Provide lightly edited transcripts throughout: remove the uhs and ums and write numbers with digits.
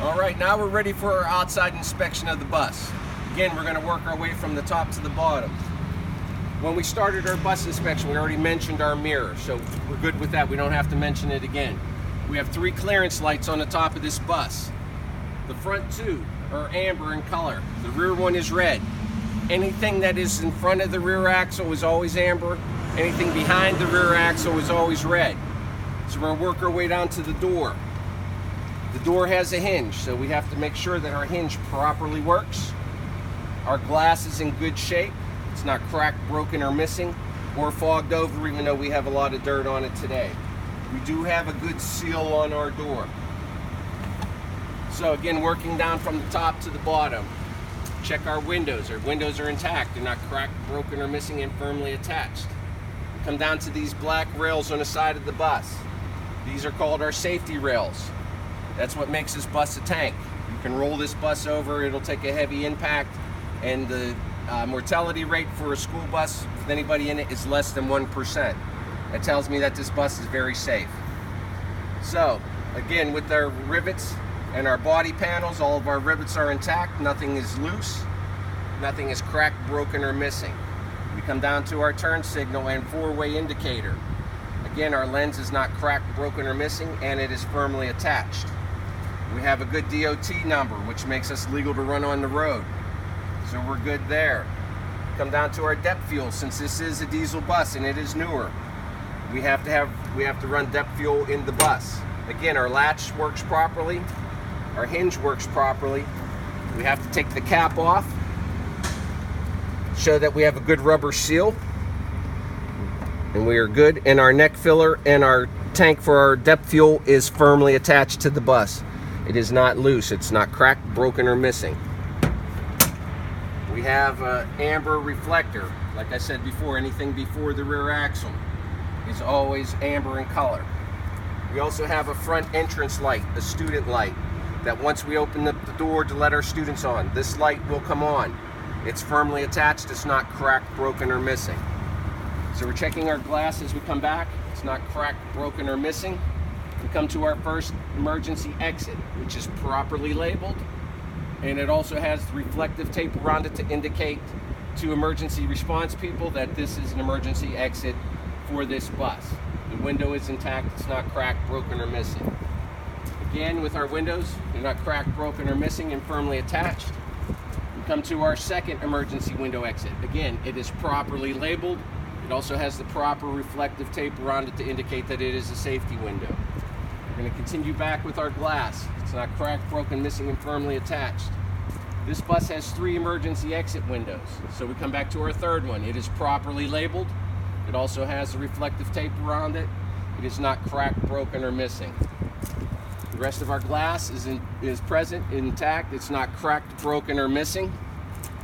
All right, now we're ready for our outside inspection of the bus. Again, we're going to work our way from the top to the bottom. When we started our bus inspection, we already mentioned our mirror, so we're good with that. We don't have to mention it again. We have 3 clearance lights on the top of this bus. The front 2 are amber in color. The rear one is red. Anything that is in front of the rear axle is always amber. Anything behind the rear axle is always red. So we're going to work our way down to the door. The door has a hinge, so we have to make sure that our hinge properly works. Our glass is in good shape. It's not cracked, broken, or missing, or fogged over, even though we have a lot of dirt on it today. We do have a good seal on our door. So again, working down from the top to the bottom. Check our windows. Our windows are intact. They're not cracked, broken, or missing, and firmly attached. We come down to these black rails on the side of the bus. These are called our safety rails. That's what makes this bus a tank. You can roll this bus over, it'll take a heavy impact, and the mortality rate for a school bus with anybody in it is less than 1%. That tells me that this bus is very safe. So, again, with our rivets and our body panels, all of our rivets are intact, nothing is loose, nothing is cracked, broken, or missing. We come down to our turn signal and 4-way indicator. Again, our lens is not cracked, broken, or missing, and it is firmly attached. We have a good DOT number, which makes us legal to run on the road. So we're good there. Come down to our depth fuel. Since this is a diesel bus and it is newer, we have to run depth fuel in the bus. Again, our latch works properly, our hinge works properly. We have to take the cap off, show that we have a good rubber seal, and we are good. And our neck filler and our tank for our depth fuel is firmly attached to the bus. It is not loose. It's not cracked, broken, or missing. We have an amber reflector. Like I said before, anything before the rear axle is always amber in color. We also have a front entrance light, a student light, that once we open up the door to let our students on, this light will come on. It's firmly attached. It's not cracked, broken, or missing. So we're checking our glass as we come back. It's not cracked, broken, or missing. We come to our first emergency exit, which is properly labeled, and it also has reflective tape around it to indicate to emergency response people that this is an emergency exit for this bus. The window is intact, it's not cracked, broken, or missing. Again, with our windows, they're not cracked, broken, or missing, and firmly attached. We come to our second emergency window exit. Again, it is properly labeled. It also has the proper reflective tape around it to indicate that it is a safety window. We're going to continue back with our glass. It's not cracked, broken, missing, and firmly attached. This bus has 3 emergency exit windows. So we come back to our third one. It is properly labeled. It also has the reflective tape around it. It is not cracked, broken, or missing. The rest of our glass is present, intact. It's not cracked, broken, or missing,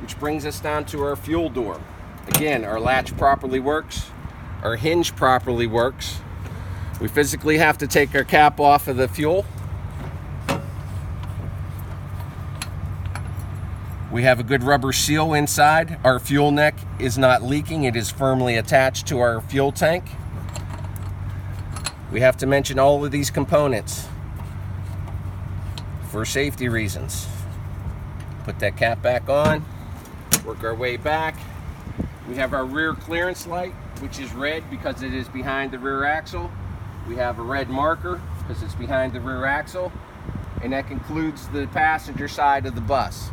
which brings us down to our fuel door. Again, our latch properly works. Our hinge properly works. We physically have to take our cap off of the fuel. We have a good rubber seal inside. Our fuel neck is not leaking. It is firmly attached to our fuel tank. We have to mention all of these components for safety reasons. Put that cap back on, work our way back. We have our rear clearance light, which is red because it is behind the rear axle. We have a red marker because it's behind the rear axle, and that concludes the passenger side of the bus.